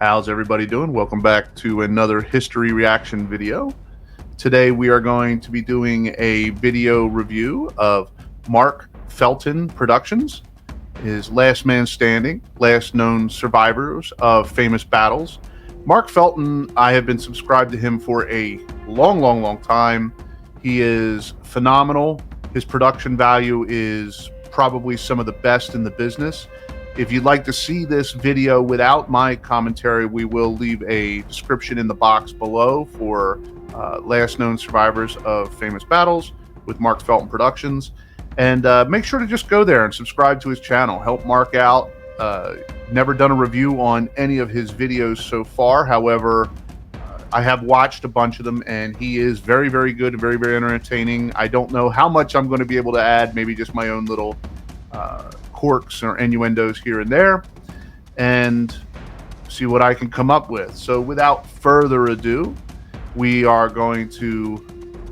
How's everybody doing? Welcome back to another history reaction video. Today we are going to be doing a video review of Mark Felton Productions, his Last Man Standing, last known survivors of famous battles. Mark Felton, I have been subscribed to him for a long time. He is phenomenal. His production value is probably some of the best in the business. If you'd like to see this video without my commentary, we will leave a description in the box below for last known survivors of famous battles with Mark Felton Productions. And make sure to just go there and subscribe to his channel. Help Mark out. Never done a review on any of his videos so far. However, I have watched a bunch of them, and he is very good and very entertaining. I don't know how much I'm going to be able to add, maybe just my own little quirks or innuendos here and there, and see what I can come up with. So without further ado, we are going to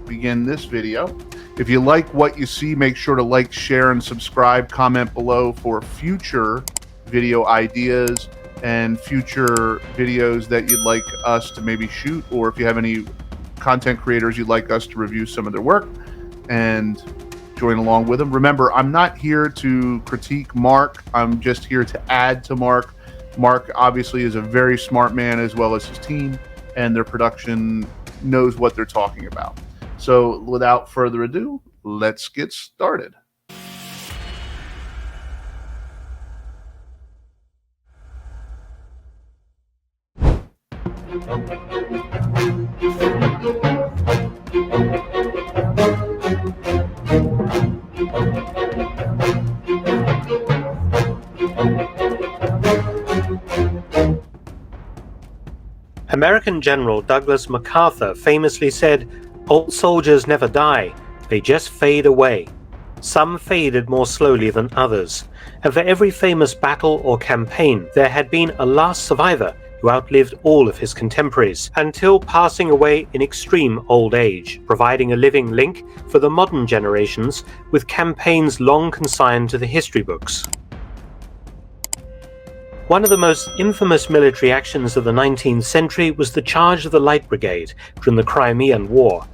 begin this video. If you like what you see, make sure to like, share, and subscribe. Comment below for future video ideas and future videos that you'd like us to maybe shoot, or if you have any content creators you'd like us to review some of their work and join along with them. Remember, I'm not here to critique Mark. I'm just here to add to Mark. Mark obviously is a very smart man, as well as his team, and their production knows what they're talking about. So without further ado, let's get started. American General Douglas MacArthur famously said, "Old soldiers never die, they just fade away." Some faded more slowly than others, and for every famous battle or campaign there had been a last survivor who outlived all of his contemporaries, until passing away in extreme old age, providing a living link for the modern generations with campaigns long consigned to the history books. One of the most infamous military actions of the 19th century was the Charge of the Light Brigade during the Crimean War.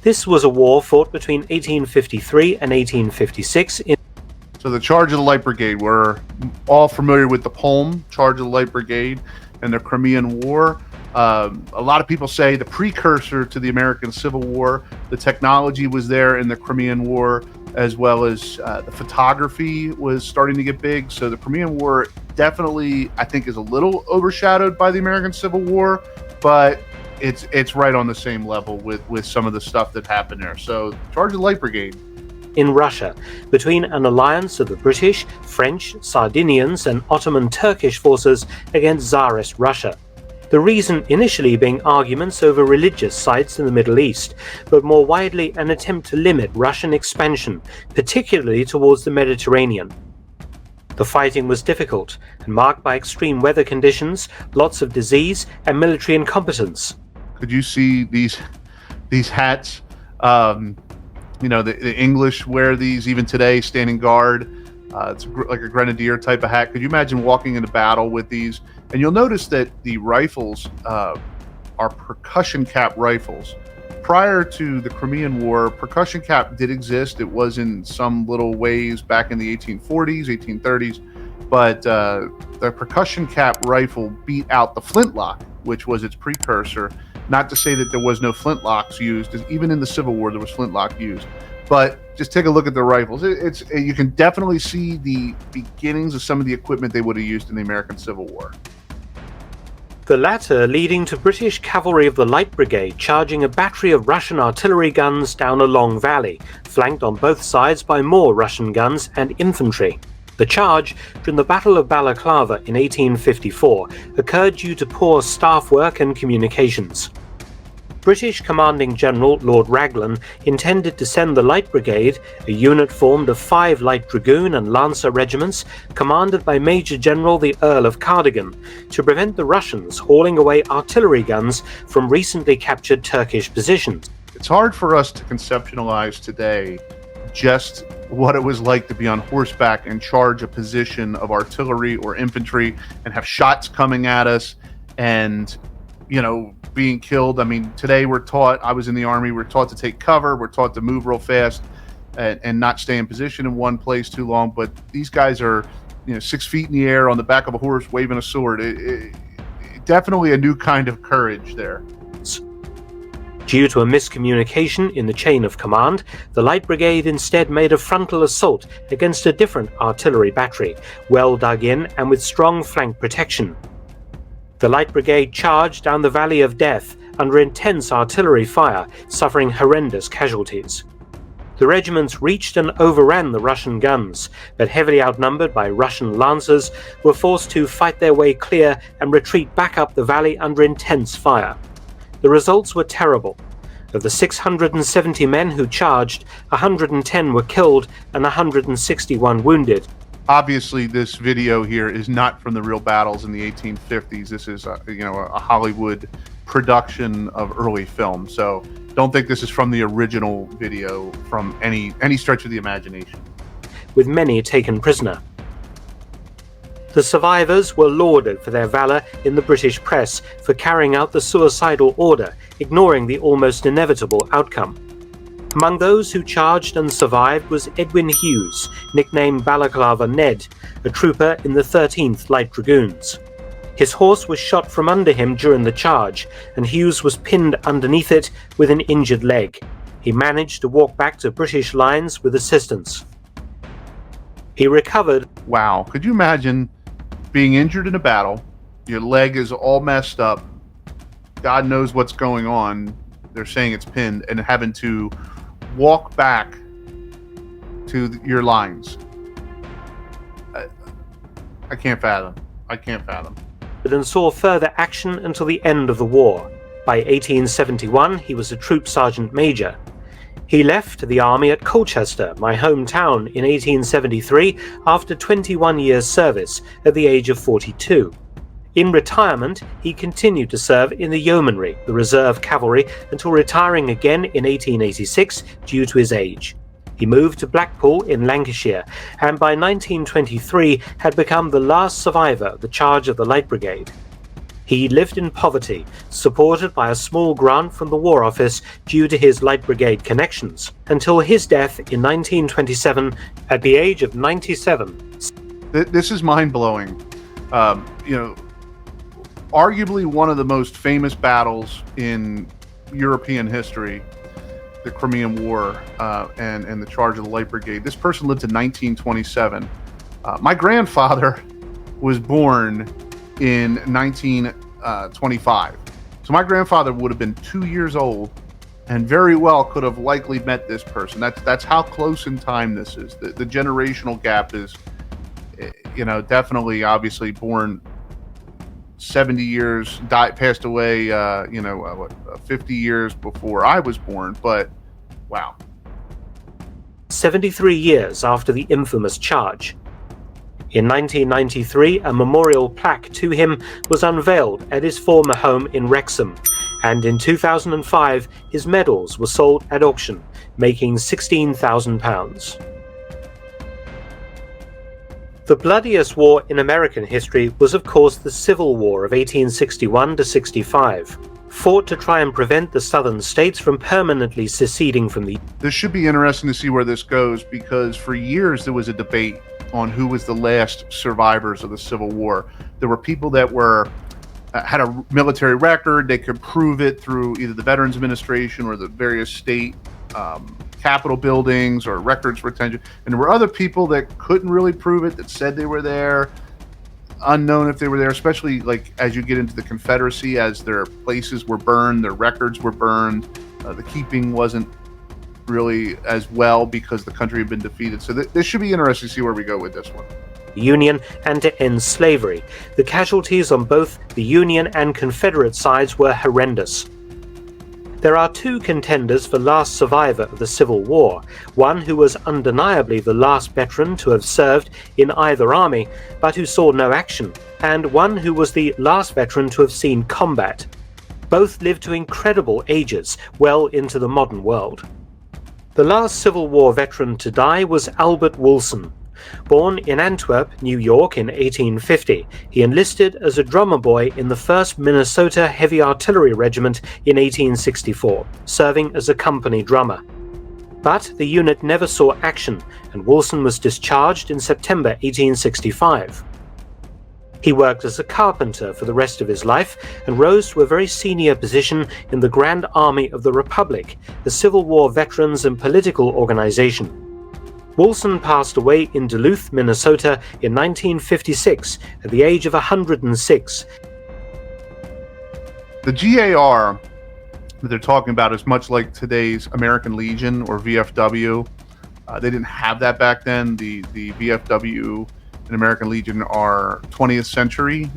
This was a war fought between 1853 and 1856 in... So the Charge of the Light Brigade, we're all familiar with the poem, Charge of the Light Brigade, and the Crimean War. A lot of people say the precursor to the American Civil War. The technology was there in the Crimean War, as well as the photography was starting to get big. So the Crimean War definitely, I think, is a little overshadowed by the American Civil War, but it's right on the same level with some of the stuff that happened there. So Charge of the Light Brigade. In Russia, between an alliance of the British, French, Sardinians and Ottoman Turkish forces against Tsarist Russia. The reason initially being arguments over religious sites in the Middle East, but more widely an attempt to limit Russian expansion, particularly towards the Mediterranean. The fighting was difficult and marked by extreme weather conditions, lots of disease and military incompetence. Could you see these hats? You know, the English wear these even today, standing guard. It's like a grenadier type of hat. Could you imagine walking into battle with these? And you'll notice that the rifles are percussion cap rifles. Prior to the Crimean War, percussion cap did exist. It was in some little ways back in the 1840s, 1830s, but the percussion cap rifle beat out the flintlock, which was its precursor. Not to say that there was no flintlocks used, even in the Civil War there was flintlock used. But just take a look at the rifles. You can definitely see the beginnings of some of the equipment they would have used in the American Civil War. The latter leading to British cavalry of the Light Brigade charging a battery of Russian artillery guns down a long valley, flanked on both sides by more Russian guns and infantry. The charge during the Battle of Balaclava in 1854 occurred due to poor staff work and communications. British Commanding General Lord Raglan intended to send the Light Brigade, a unit formed of 5 Light Dragoon and Lancer regiments, commanded by Major General the Earl of Cardigan, to prevent the Russians hauling away artillery guns from recently captured Turkish positions. It's hard for us to conceptualize today just what it was like to be on horseback and charge a position of artillery or infantry and have shots coming at us and, being killed. I mean, today I was in the Army, we're taught to take cover, we're taught to move real fast and not stay in position in one place too long. But these guys are, 6 feet in the air on the back of a horse waving a sword. Definitely a new kind of courage there. Due to a miscommunication in the chain of command, the Light Brigade instead made a frontal assault against a different artillery battery, well dug in and with strong flank protection. The Light Brigade charged down the Valley of Death under intense artillery fire, suffering horrendous casualties. The regiments reached and overran the Russian guns, but heavily outnumbered by Russian lancers, were forced to fight their way clear and retreat back up the valley under intense fire. The results were terrible. Of the 670 men who charged, 110 were killed and 161 wounded. Obviously, this video here is not from the real battles in the 1850s. This is, a Hollywood production of early film. So don't think this is from the original video from any stretch of the imagination. With many taken prisoner. The survivors were lauded for their valor in the British press for carrying out the suicidal order, ignoring the almost inevitable outcome. Among those who charged and survived was Edwin Hughes, nicknamed Balaclava Ned, a trooper in the 13th Light Dragoons. His horse was shot from under him during the charge, and Hughes was pinned underneath it with an injured leg. He managed to walk back to British lines with assistance. He recovered. Wow, could you imagine being injured in a battle, your leg is all messed up, God knows what's going on, they're saying it's pinned, and having to walk back to your lines? I can't fathom. And saw further action until the end of the war. By 1871, he was a troop sergeant major. He left the army at Colchester, my hometown, in 1873 after 21 years' service at the age of 42. In retirement, he continued to serve in the yeomanry, the reserve cavalry, until retiring again in 1886 due to his age. He moved to Blackpool in Lancashire, and by 1923 had become the last survivor of the charge of the Light Brigade. He lived in poverty, supported by a small grant from the War Office due to his Light Brigade connections, until his death in 1927 at the age of 97. This is mind-blowing. Arguably one of the most famous battles in European history, the Crimean War and the charge of the Light Brigade. This person lived to 1927. My grandfather was born in 1925. So my grandfather would have been 2 years old and very well could have likely met this person. That's how close in time this is. The generational gap is, definitely, obviously born 70 years, passed away, 50 years before I was born. But wow. 73 years after the infamous charge. In 1993, a memorial plaque to him was unveiled at his former home in Wrexham, and in 2005 his medals were sold at auction, making £16,000. The bloodiest war in American history was of course the Civil War of 1861 to 65, fought to try and prevent the southern states from permanently seceding from the... This should be interesting to see where this goes, because for years there was a debate on who was the last survivors of the Civil War. There were people that had a military record, they could prove it through either the Veterans Administration or the various state Capitol buildings or records retention, and there were other people that couldn't really prove it, that said they were there, unknown if they were there, especially like as you get into the Confederacy, as their places were burned, their records were burned, the keeping wasn't really as well because the country had been defeated. So this should be interesting to see where we go with this one. Union and to end slavery. The casualties on both the Union and Confederate sides were horrendous. There are two contenders for last survivor of the Civil War, one who was undeniably the last veteran to have served in either army, but who saw no action, and one who was the last veteran to have seen combat. Both lived to incredible ages, well into the modern world. The last Civil War veteran to die was Albert Wilson. Born in Antwerp, New York in 1850, he enlisted as a drummer boy in the 1st Minnesota Heavy Artillery Regiment in 1864, serving as a company drummer. But the unit never saw action, and Wilson was discharged in September 1865. He worked as a carpenter for the rest of his life and rose to a very senior position in the Grand Army of the Republic, the Civil War veterans and political organization. Wilson passed away in Duluth, Minnesota in 1956 at the age of 106. The GAR that they're talking about is much like today's American Legion or VFW. They didn't have that back then. The VFW and American Legion are 20th century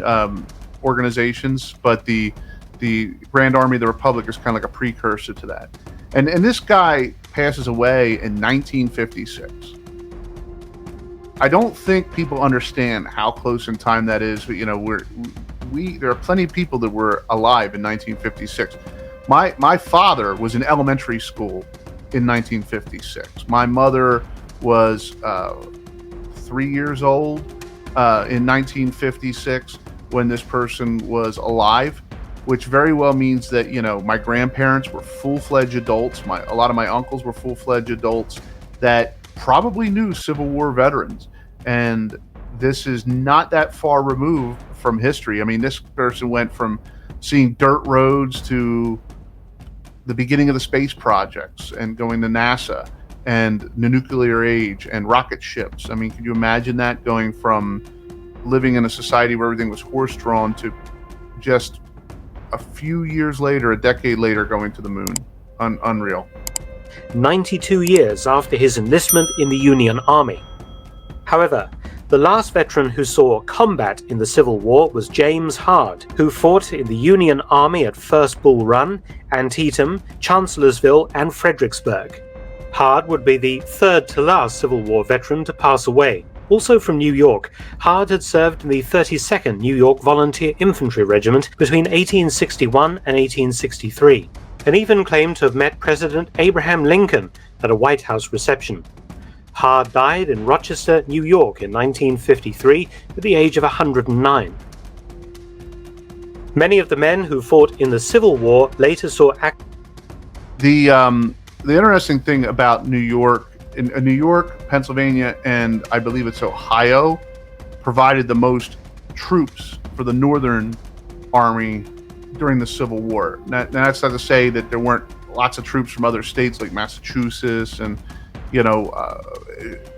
organizations, but the Grand Army of the Republic is kind of like a precursor to that. And this guy passes away in 1956. I don't think people understand how close in time that is, but there are plenty of people that were alive in 1956. My father was in elementary school in 1956. My mother was 3 years old in 1956 when this person was alive, which very well means that my grandparents were full-fledged adults. A lot of my uncles were full-fledged adults that probably knew Civil War veterans, and this is not that far removed from history. I mean, this person went from seeing dirt roads to the beginning of the space projects and going to NASA and the nuclear age and rocket ships. I mean, can you imagine that, going from living in a society where everything was horse-drawn to just a few years later, a decade later, going to the moon? Unreal. 92 years after his enlistment in the Union Army. However, the last veteran who saw combat in the Civil War was James Hard, who fought in the Union Army at First Bull Run, Antietam, Chancellorsville, and Fredericksburg. Hard would be the third to last Civil War veteran to pass away. Also from New York, Hard had served in the 32nd New York Volunteer Infantry Regiment between 1861 and 1863, and even claimed to have met President Abraham Lincoln at a White House reception. Hard died in Rochester, New York in 1953 at the age of 109. Many of the men who fought in the Civil War later saw The interesting thing about New York, in New York, Pennsylvania, and I believe it's Ohio, provided the most troops for the Northern Army during the Civil War. Now, that's not to say that there weren't lots of troops from other states like Massachusetts and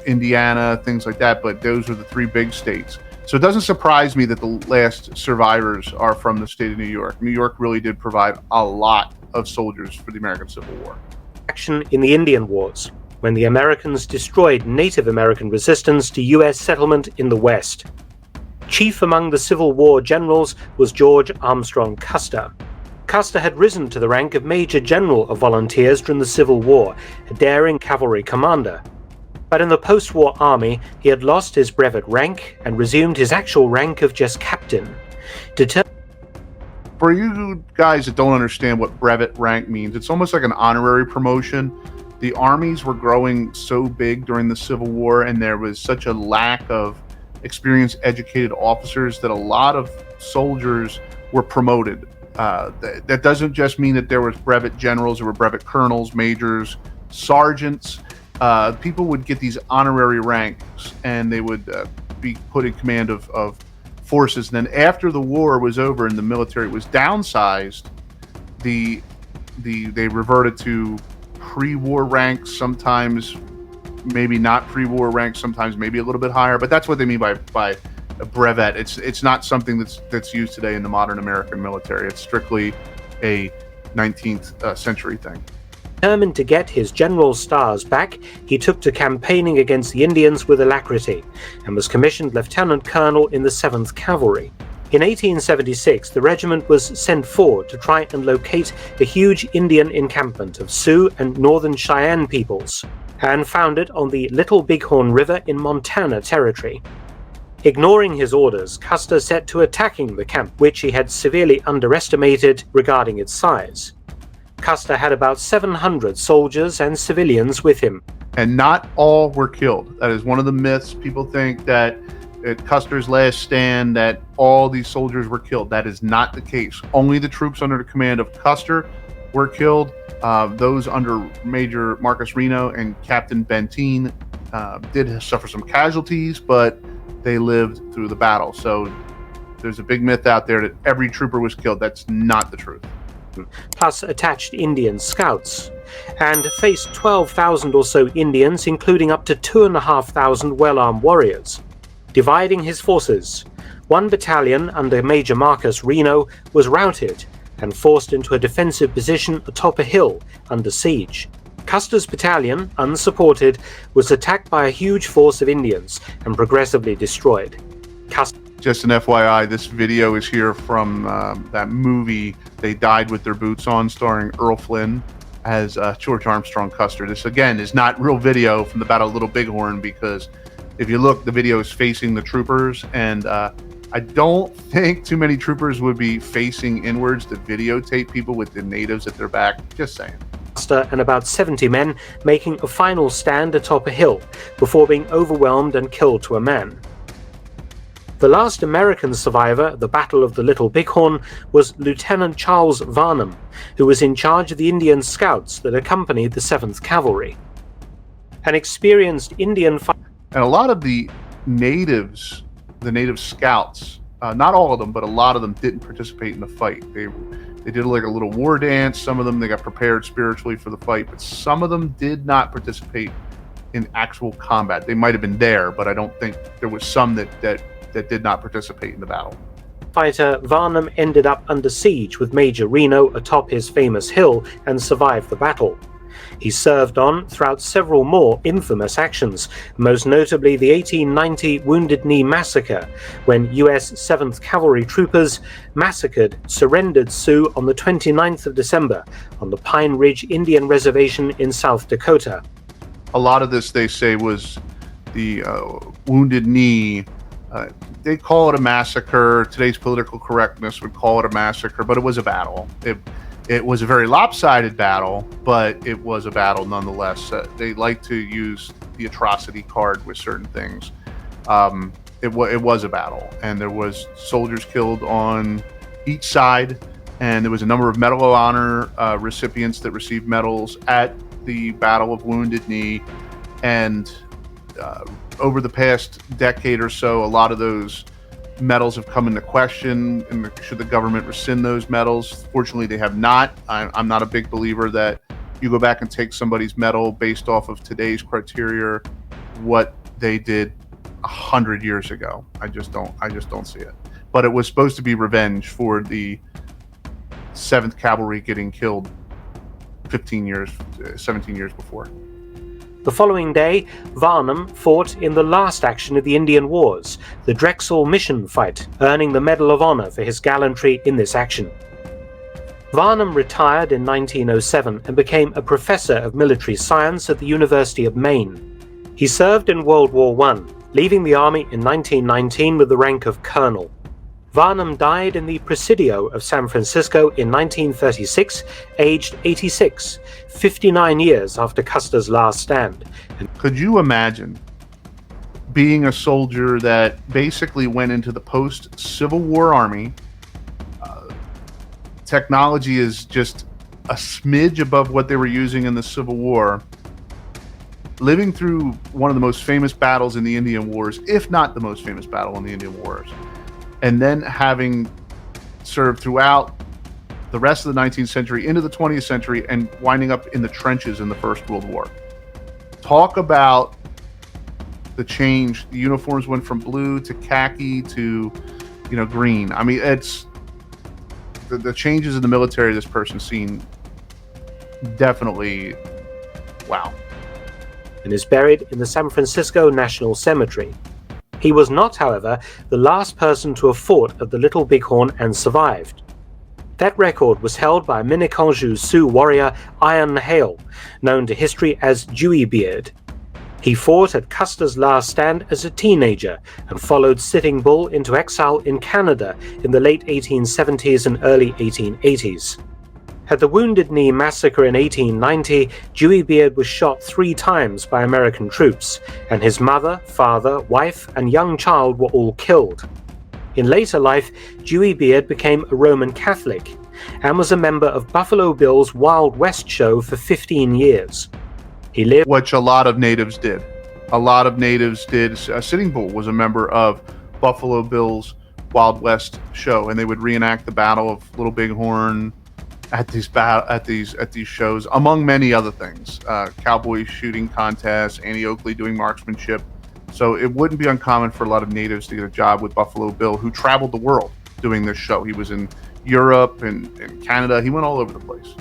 Indiana, things like that, but those are the three big states. So it doesn't surprise me that the last survivors are from the state of New York. New York really did provide a lot of soldiers for the American Civil War. Action in the Indian Wars, when the Americans destroyed Native American resistance to U.S. settlement in the West. Chief among the Civil War generals was George Armstrong Custer. Custer had risen to the rank of Major General of Volunteers during the Civil War, a daring cavalry commander. But in the post-war army, he had lost his brevet rank and resumed his actual rank of just captain. For you guys that don't understand what brevet rank means, it's almost like an honorary promotion. The armies were growing so big during the Civil War, and there was such a lack of experienced, educated officers that a lot of soldiers were promoted. That doesn't just mean that there was brevet generals, there were brevet colonels, majors, sergeants. People would get these honorary ranks, and they would be put in command of forces. And then after the war was over and the military was downsized, they reverted to pre-war ranks, sometimes maybe not pre-war ranks, sometimes maybe a little bit higher, but that's what they mean by a brevet. It's not something that's used today in the modern American military. It's strictly a 19th century thing. Determined to get his general's stars back, he took to campaigning against the Indians with alacrity, and was commissioned lieutenant colonel in the 7th Cavalry. In 1876, the regiment was sent forward to try and locate the huge Indian encampment of Sioux and Northern Cheyenne peoples, and found it on the Little Bighorn River in Montana Territory. Ignoring his orders, Custer set to attacking the camp, which he had severely underestimated regarding its size. Custer had about 700 soldiers and civilians with him. And not all were killed. That is one of the myths. People think that at Custer's last stand that all these soldiers were killed. That is not the case. Only the troops under the command of Custer were killed. Those under Major Marcus Reno and Captain Benteen did suffer some casualties, but they lived through the battle. So there's a big myth out there that every trooper was killed. That's not the truth. Plus attached Indian scouts, and faced 12,000 or so Indians, including up to 2,500 well-armed warriors. Dividing his forces, one battalion under Major Marcus Reno was routed and forced into a defensive position atop a hill under siege. Custer's battalion, unsupported, was attacked by a huge force of Indians and progressively destroyed. Just an FYI, this video is here from that movie They Died with Their Boots On, starring Earl Flynn as George Armstrong Custer. This, again, is not real video from the Battle of Little Bighorn, because if you look, the video is facing the troopers, and I don't think too many troopers would be facing inwards to videotape people with the natives at their back. Just saying. Custer and about 70 men making a final stand atop a hill before being overwhelmed and killed to a man. The last American survivor of the Battle of the Little Bighorn was Lieutenant Charles Varnum, who was in charge of the Indian scouts that accompanied the 7th Cavalry. An experienced Indian fighter. And a lot of the natives, the native scouts, not all of them, but a lot of them didn't participate in the fight. They did like a little war dance. Some of them, they got prepared spiritually for the fight, but some of them did not participate in actual combat. They might have been there, but I don't think there was some that did not participate in the battle. Fighter Varnum ended up under siege with Major Reno atop his famous hill and survived the battle. He served on throughout several more infamous actions, most notably the 1890 Wounded Knee Massacre, when U.S. 7th Cavalry troopers massacred surrendered Sioux on the 29th of December on the Pine Ridge Indian Reservation in South Dakota. A lot of this, they say, was the Wounded Knee. They call it a massacre. Today's political correctness would call it a massacre, but it was a battle. It was a very lopsided battle, but it was a battle nonetheless. They like to use the atrocity card with certain things. It was a battle, and there was soldiers killed on each side, and there was a number of Medal of Honor recipients that received medals at the Battle of Wounded Knee, and over the past decade or so, a lot of those medals have come into question, and should the government rescind those medals? Fortunately, they have not. I'm not a big believer that you go back and take somebody's medal based off of today's criteria, what they did 100 years ago. I just don't see it. But it was supposed to be revenge for the 7th Cavalry getting killed 17 years before. The following day, Varnum fought in the last action of the Indian Wars, the Drexel Mission fight, earning the Medal of Honor for his gallantry in this action. Varnum retired in 1907 and became a professor of military science at the University of Maine. He served in World War I, leaving the army in 1919 with the rank of colonel. Varnum died in the Presidio of San Francisco in 1936, aged 86, 59 years after Custer's last stand. Could you imagine being a soldier that basically went into the post-Civil War army? Technology is just a smidge above what they were using in the Civil War. Living through one of the most famous battles in the Indian Wars, if not the most famous battle in the Indian Wars, and then having served throughout the rest of the 19th century into the 20th century and winding up in the trenches in the First World War. Talk about the change. The uniforms went from blue to khaki to, green. I mean, it's the changes in the military this person's seen. Definitely, wow. And is buried in the San Francisco National Cemetery. He was not, however, the last person to have fought at the Little Bighorn and survived. That record was held by Minneconjou Sioux warrior Iron Hale, known to history as Dewey Beard. He fought at Custer's last stand as a teenager and followed Sitting Bull into exile in Canada in the late 1870s and early 1880s. At the Wounded Knee massacre in 1890, Dewey Beard was shot 3 times by American troops, and his mother, father, wife, and young child were all killed. In later life, Dewey Beard became a Roman Catholic and was a member of Buffalo Bill's Wild West show for 15 years. He lived, which a lot of natives did. A lot of natives did. Sitting Bull was a member of Buffalo Bill's Wild West show, and they would reenact the Battle of Little Bighorn at these shows, among many other things. Cowboy shooting contests, Annie Oakley doing marksmanship. So it wouldn't be uncommon for a lot of natives to get a job with Buffalo Bill, who traveled the world doing this show. He was in Europe and Canada. He went all over the place.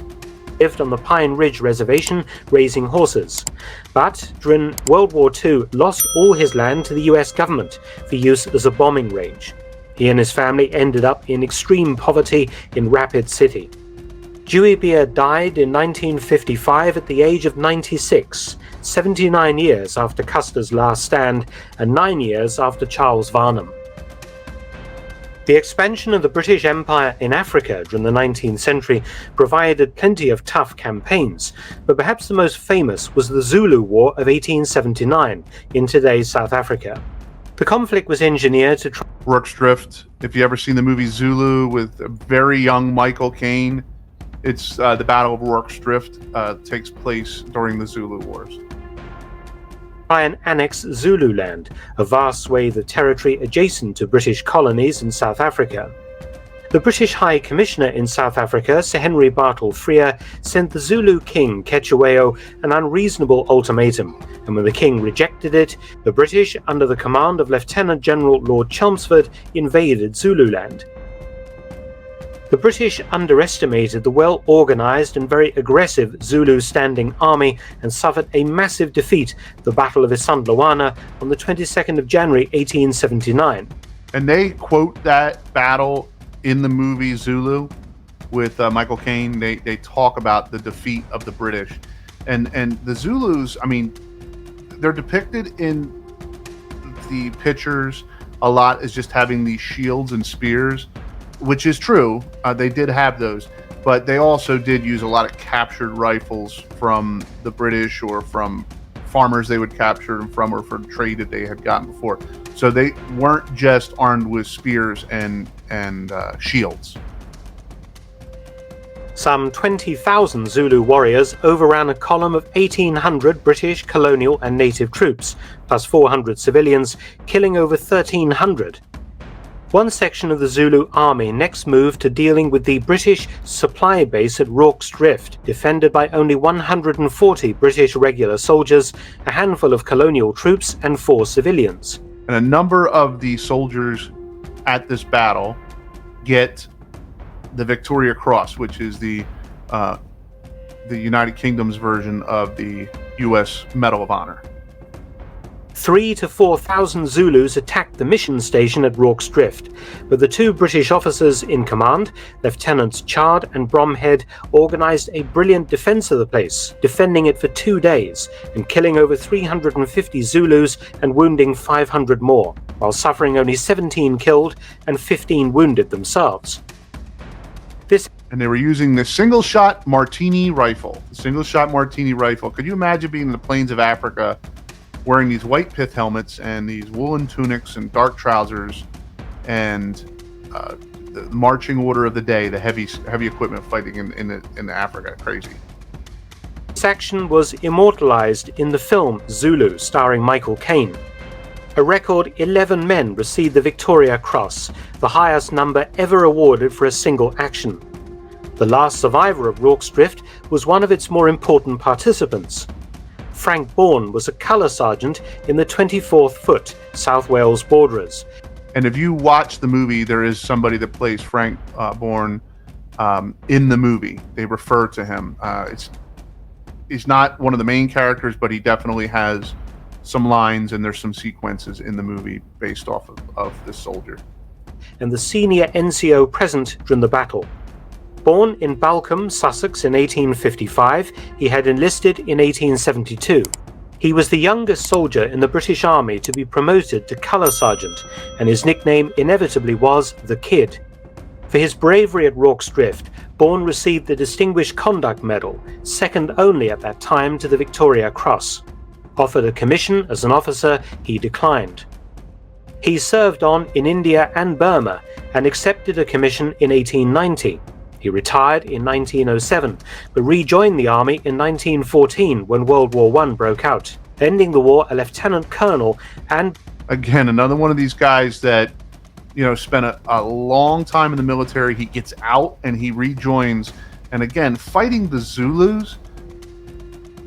Lived on the Pine Ridge Reservation raising horses, but during World War II lost all his land to the US government for use as a bombing range. He and his family ended up in extreme poverty in Rapid City. Dewey Beard died in 1955 at the age of 96, 79 years after Custer's last stand and 9 years after Charles Varnum. The expansion of the British Empire in Africa during the 19th century provided plenty of tough campaigns, but perhaps the most famous was the Zulu War of 1879 in today's South Africa. The conflict was engineered to Rorke's Drift. If you ever seen the movie Zulu with a very young Michael Caine, it's the Battle of Rorke's Drift takes place during the Zulu Wars. Try and annex Zululand, a vast swathe of territory adjacent to British colonies in South Africa. The British High Commissioner in South Africa, Sir Henry Bartle Frere, sent the Zulu king Cetshwayo an unreasonable ultimatum, and when the king rejected it, the British, under the command of Lieutenant General Lord Chelmsford, invaded Zululand. The British underestimated the well-organized and very aggressive Zulu standing army and suffered a massive defeat at the Battle of Isandlwana on the 22nd of January 1879. And they quote that battle in the movie Zulu with Michael Caine. They talk about the defeat of the British. And the Zulus, I mean, they're depicted in the pictures a lot as just having these shields and spears, which is true. They did have those, but they also did use a lot of captured rifles from the British or from farmers they would capture them from, or from trade that they had gotten before. So they weren't just armed with spears and shields. Some 20,000 Zulu warriors overran a column of 1,800 British colonial and native troops, plus 400 civilians, killing over 1,300. One section of the Zulu army next moved to dealing with the British supply base at Rorke's Drift, defended by only 140 British regular soldiers, a handful of colonial troops, and 4 civilians. And a number of the soldiers at this battle get the Victoria Cross, which is the United Kingdom's version of the U.S. Medal of Honor. 3,000 to 4,000 Zulus attacked the mission station at Rorke's Drift, but the 2 British officers in command, Lieutenants Chard and Bromhead, organised a brilliant defence of the place, defending it for 2 days and killing over 350 Zulus and wounding 500 more, while suffering only 17 killed and 15 wounded themselves. And they were using the single-shot Martini rifle. The single-shot Martini rifle. Could you imagine being in the plains of Africa, wearing these white pith helmets and these woolen tunics and dark trousers, and the marching order of the day, the heavy equipment fighting in Africa? Crazy. This action was immortalized in the film Zulu, starring Michael Caine. A record 11 men received the Victoria Cross, the highest number ever awarded for a single action. The last survivor of Rorke's Drift was one of its more important participants. Frank Bourne was a colour sergeant in the 24th Foot, South Wales Borderers. And if you watch the movie, there is somebody that plays Frank Bourne in the movie. They refer to him. He's not one of the main characters, but he definitely has some lines, and there's some sequences in the movie based off of this soldier. And the senior NCO present during the battle. Born in Balcombe, Sussex in 1855, he had enlisted in 1872. He was the youngest soldier in the British Army to be promoted to colour sergeant, and his nickname inevitably was the Kid. For his bravery at Rorke's Drift, Bourne received the Distinguished Conduct Medal, second only at that time to the Victoria Cross. Offered a commission as an officer, he declined. He served on in India and Burma and accepted a commission in 1890. He retired in 1907, but rejoined the army in 1914 when World War I broke out, ending the war a lieutenant colonel and... Again, another one of these guys that, spent a long time in the military. He gets out and he rejoins. And again, fighting the Zulus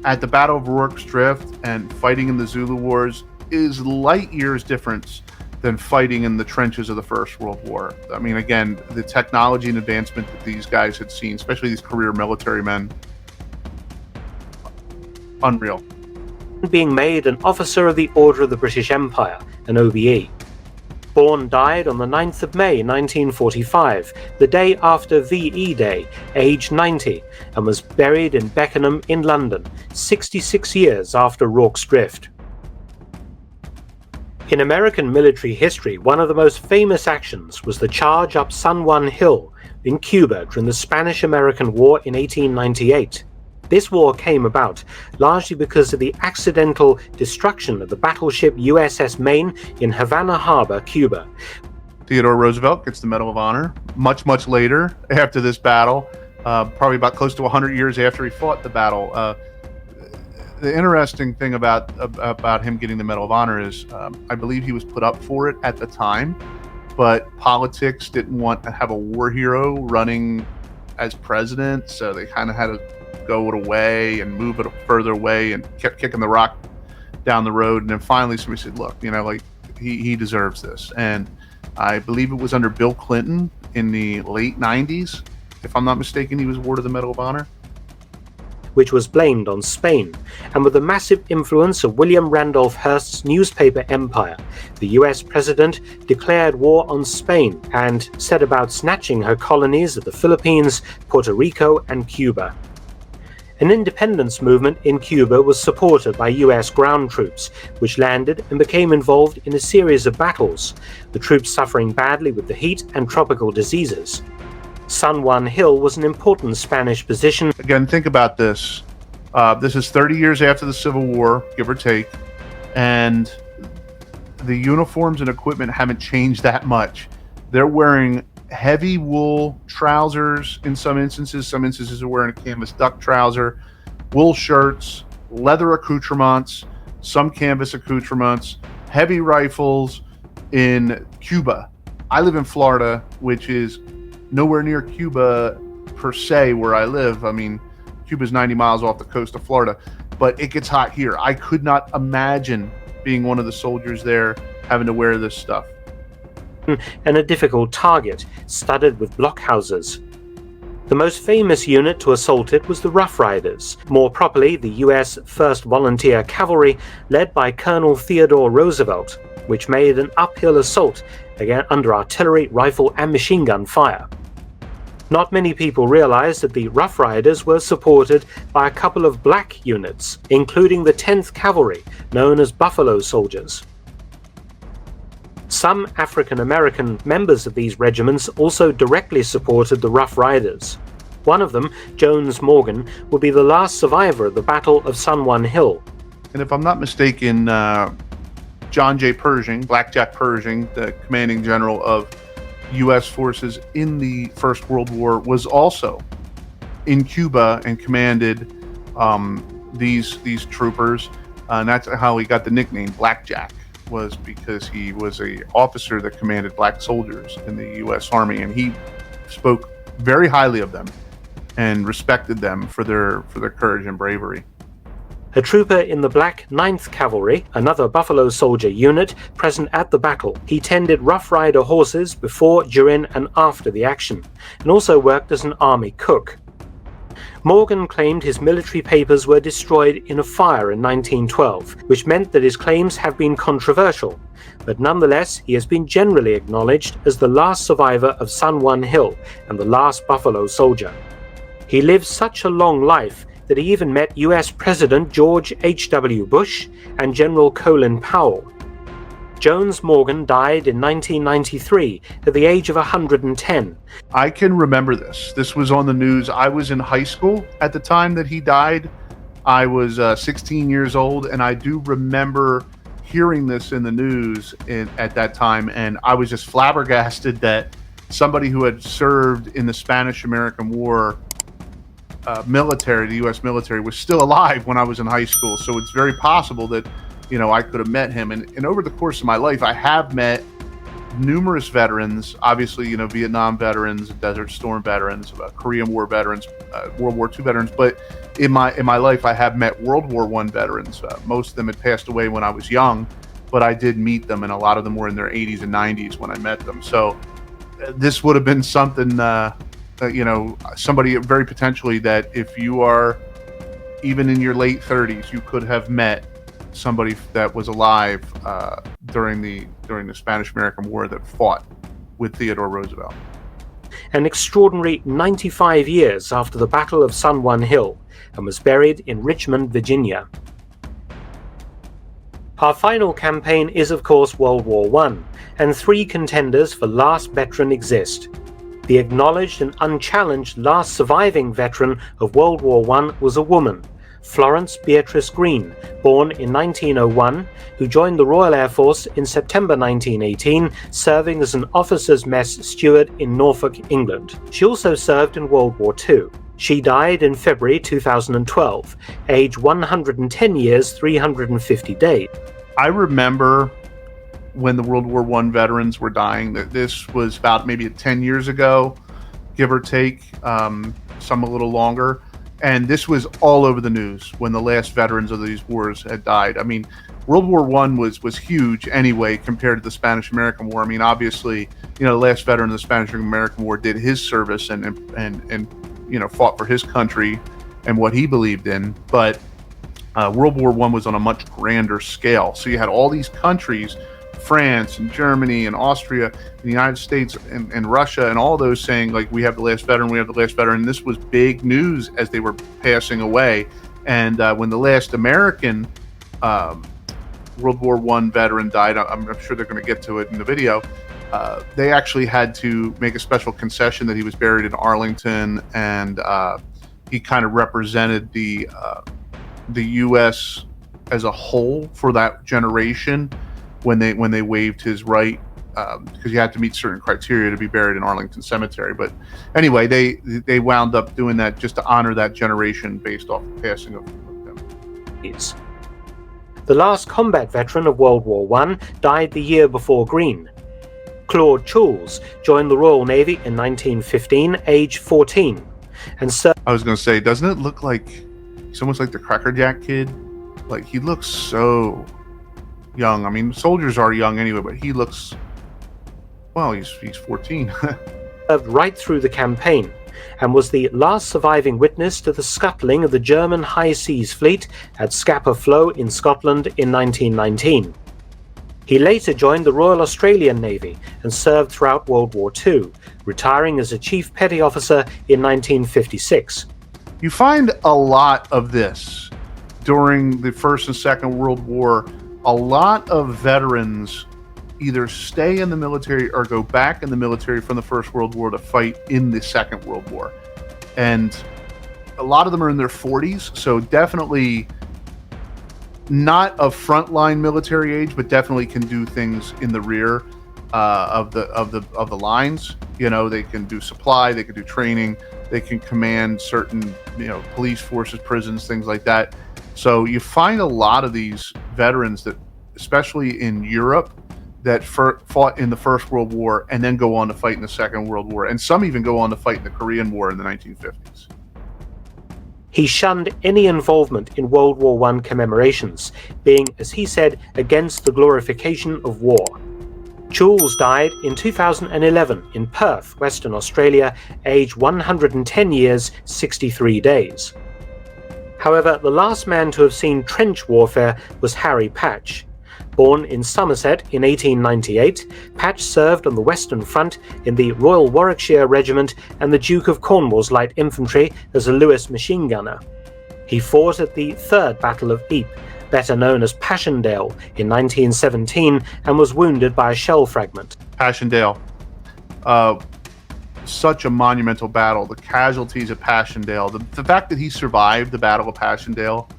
at the Battle of Rorke's Drift and fighting in the Zulu Wars is light years difference than fighting in the trenches of the First World War. I mean, again, the technology and advancement that these guys had seen, especially these career military men, unreal. Being made an Officer of the Order of the British Empire, an OBE. Bourne died on the 9th of May 1945, the day after VE Day, aged 90, and was buried in Beckenham in London, 66 years after Rorke's Drift. In American military history, one of the most famous actions was the charge up San Juan Hill in Cuba during the Spanish-American War in 1898. This war came about largely because of the accidental destruction of the battleship USS Maine in Havana Harbor, Cuba. Theodore Roosevelt gets the Medal of Honor much, much later after this battle, probably about close to 100 years after he fought the battle. The interesting thing about him getting the Medal of Honor is I believe he was put up for it at the time, but politics didn't want to have a war hero running as president, so they kind of had to go it away and move it further away and kept kicking the rock down the road. And then finally somebody said, look, he deserves this. And I believe it was under Bill Clinton in the late 90s, if I'm not mistaken, he was awarded the Medal of Honor, which was blamed on Spain, and with the massive influence of William Randolph Hearst's newspaper empire, the US president declared war on Spain and set about snatching her colonies of the Philippines, Puerto Rico, and Cuba. An independence movement in Cuba was supported by US ground troops, which landed and became involved in a series of battles, the troops suffering badly with the heat and tropical diseases. San Juan Hill was an important Spanish position. Again, think about this. This is 30 years after the Civil War, give or take, and the uniforms and equipment haven't changed that much. They're wearing heavy wool trousers in some instances. Some instances are wearing a canvas duck trouser, wool shirts, leather accoutrements, some canvas accoutrements, heavy rifles in Cuba. I live in Florida, which is nowhere near Cuba per se where I live. I mean, Cuba's 90 miles off the coast of Florida, but it gets hot here. I could not imagine being one of the soldiers there having to wear this stuff. And a difficult target, studded with blockhouses. The most famous unit to assault it was the Rough Riders, more properly the US 1st Volunteer Cavalry, led by Colonel Theodore Roosevelt, which made an uphill assault again under artillery, rifle, and machine gun fire. Not many people realized that the Rough Riders were supported by a couple of black units, including the 10th Cavalry, known as Buffalo Soldiers. Some African-American members of these regiments also directly supported the Rough Riders. One of them, Jones Morgan, would be the last survivor of the Battle of San Juan Hill. And if I'm not mistaken, John J. Pershing, Blackjack Pershing, the commanding general of U.S. forces in the First World War, was also in Cuba and commanded these troopers. And that's how he got the nickname Blackjack, was because he was an officer that commanded black soldiers in the U.S. Army, and he spoke very highly of them and respected them for their courage and bravery. A trooper in the Black 9th Cavalry, another Buffalo Soldier unit present at the battle, he tended Rough Rider horses before, during, and after the action, and also worked as an army cook. Morgan claimed his military papers were destroyed in a fire in 1912, which meant that his claims have been controversial, but nonetheless he has been generally acknowledged as the last survivor of San Juan Hill and the last Buffalo Soldier. He lived such a long life that he even met US President George H.W. Bush and General Colin Powell. Jones Morgan died in 1993 at the age of 110. I can remember this. This was on the news. I was in high school at the time that he died. I was 16 years old, and I do remember hearing this in the news at that time, and I was just flabbergasted that somebody who had served in the Spanish-American War military, the U.S. military, was still alive when I was in high school. So it's very possible that, you know, I could have met him. And over the course of my life, I have met numerous veterans, obviously, you know, Vietnam veterans, Desert Storm veterans, Korean War veterans, World War II veterans. But in my life, I have met World War I veterans. Most of them had passed away when I was young, but I did meet them, and a lot of them were in their 80s and 90s when I met them. So this would have been something, you know, somebody very potentially that if you are even in your late 30s, you could have met somebody that was alive during the Spanish-American War that fought with Theodore Roosevelt. An extraordinary 95 years after the Battle of San Juan Hill, and was buried in Richmond, Virginia. Our final campaign is, of course, World War I, and 3 contenders for last veteran exist. The acknowledged and unchallenged last surviving veteran of World War I was a woman, Florence Beatrice Green, born in 1901, who joined the Royal Air Force in September 1918, serving as an officer's mess steward in Norfolk, England. She also served in World War II. She died in February 2012, age 110 years, 350 days. I remember when the World War I veterans were dying, that this was about maybe 10 years ago, give or take, some a little longer. And this was all over the news when the last veterans of these wars had died. I mean, World War I was huge anyway compared to the Spanish-American War. I mean, obviously, you know, the last veteran of the Spanish-American War did his service and you know, fought for his country and what he believed in. But World War I was on a much grander scale. So you had all these countries, France and Germany and Austria and the United States and Russia and all those saying, like, we have the last veteran, we have the last veteran. And this was big news as they were passing away. And when the last American World War I veteran died, I'm sure they're going to get to it in the video, they actually had to make a special concession that he was buried in Arlington, and he kind of represented the U.S. as a whole for that generation when they waived his right, because you had to meet certain criteria to be buried in Arlington Cemetery. But anyway, they wound up doing that just to honor that generation based off the passing of them. The last combat veteran of World War I died the year before Green. Claude Choules joined the Royal Navy in 1915, age 14, and served. I was going to say, doesn't it look like he's almost like the Cracker Jack kid? Like, he looks so young. I mean, soldiers are young anyway, but he looks, well, he's 14. Served right through the campaign, and was the last surviving witness to the scuttling of the German High Seas Fleet at Scapa Flow in Scotland in 1919. He later joined the Royal Australian Navy and served throughout World War II, retiring as a Chief Petty Officer in 1956. You find a lot of this during the First and Second World War. A lot of veterans either stay in the military or go back in the military from the First World War to fight in the Second World War. And a lot of them are in their 40s, so definitely not of frontline military age, but definitely can do things in the rear of the lines. You know, they can do supply, they can do training, they can command certain, you know, police forces, prisons, things like that. So you find a lot of these veterans that, especially in Europe, that fought in the First World War and then go on to fight in the Second World War, and some even go on to fight in the Korean War in the 1950s. He shunned any involvement in World War I commemorations, being, as he said, against the glorification of war. Choules died in 2011 in Perth, Western Australia, aged 110 years, 63 days. However, the last man to have seen trench warfare was Harry Patch. Born in Somerset in 1898, Patch served on the Western Front in the Royal Warwickshire Regiment and the Duke of Cornwall's Light Infantry as a Lewis machine gunner. He fought at the Third Battle of Ypres better known as Passchendaele, in 1917 and was wounded by a shell fragment. Passchendaele. Such a monumental battle. The casualties at Passchendaele. The fact that he survived the Battle of Passchendaele,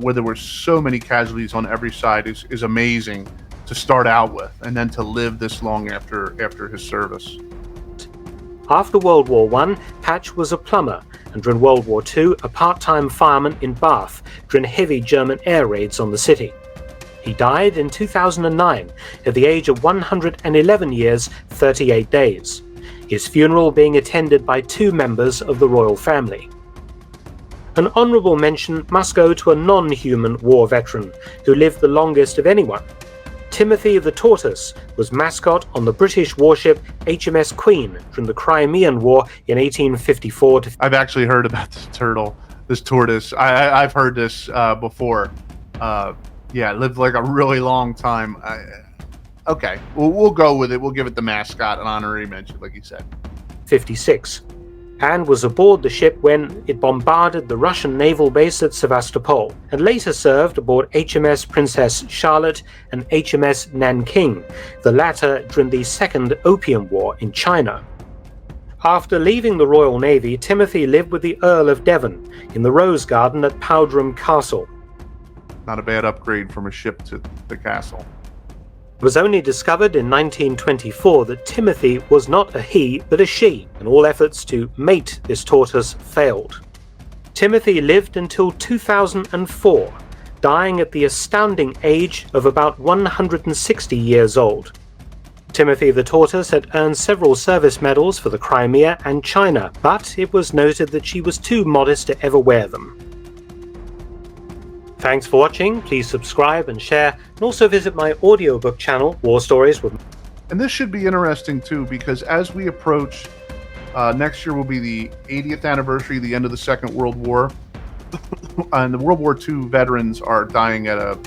where there were so many casualties on every side, is amazing to start out with, and then to live this long after his service. After World War I, Patch was a plumber, and during World War II, a part-time fireman in Bath during heavy German air raids on the city. He died in 2009 at the age of 111 years, 38 days. His funeral being attended by 2 members of the royal family. An honourable mention must go to a non-human war veteran who lived the longest of anyone. Timothy the Tortoise was mascot on the British warship HMS Queen during the Crimean War in 1854 to... I've actually heard about this tortoise. I've heard this before. Yeah, lived like a really long time. Okay, we'll go with it. We'll give it the mascot an honorary mention, like you said. 56, and was aboard the ship when it bombarded the Russian naval base at Sevastopol, and later served aboard HMS Princess Charlotte and HMS Nanking, the latter during the Second Opium War in China. After leaving the Royal Navy, Timothy lived with the Earl of Devon in the Rose Garden at Powderham Castle. Not a bad upgrade from a ship to the castle. It was only discovered in 1924 that Timothy was not a he but a she, and all efforts to mate this tortoise failed. Timothy lived until 2004, dying at the astounding age of about 160 years old. Timothy the Tortoise had earned several service medals for the Crimea and China, but it was noted that she was too modest to ever wear them. Thanks for watching. Please subscribe and share, and also visit my audiobook channel, War Stories with... And this should be interesting too, because as we approach, next year will be the 80th anniversary of the end of the Second World War, and the World War II veterans are dying at a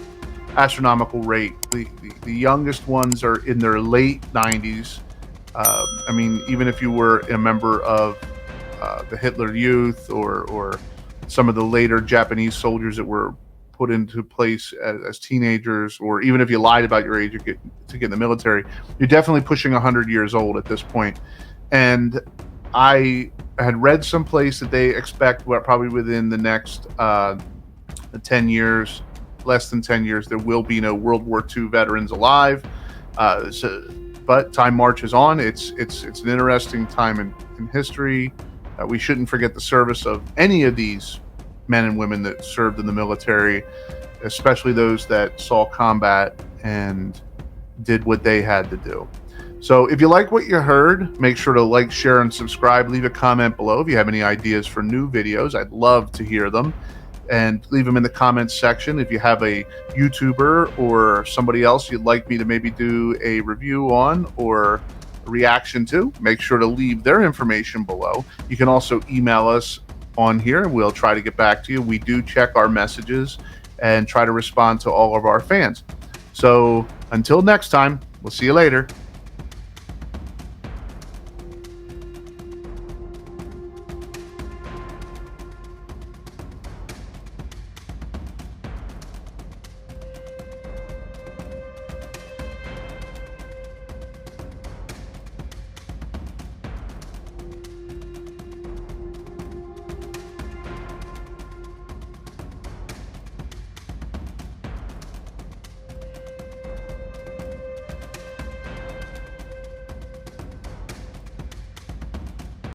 astronomical rate. The youngest ones are in their late 90s. I mean, even if you were a member of the Hitler Youth or some of the later Japanese soldiers that were put into place as teenagers, or even if you lied about your age to get in the military, you're definitely pushing 100 years old at this point. And I had read someplace that they expect probably within the next 10 years, less than 10 years, there will be no World War II veterans alive. But time marches on. It's an interesting time in history. We shouldn't forget the service of any of these men and women that served in the military, especially those that saw combat and did what they had to do. So if you like what you heard, make sure to like, share, and subscribe. Leave a comment below if you have any ideas for new videos. I'd love to hear them. And leave them in the comments section. If you have a YouTuber or somebody else you'd like me to maybe do a review on or a reaction to, make sure to leave their information below. You can also email us on here, and we'll try to get back to you. We do check our messages and try to respond to all of our fans. So until next time, we'll see you later.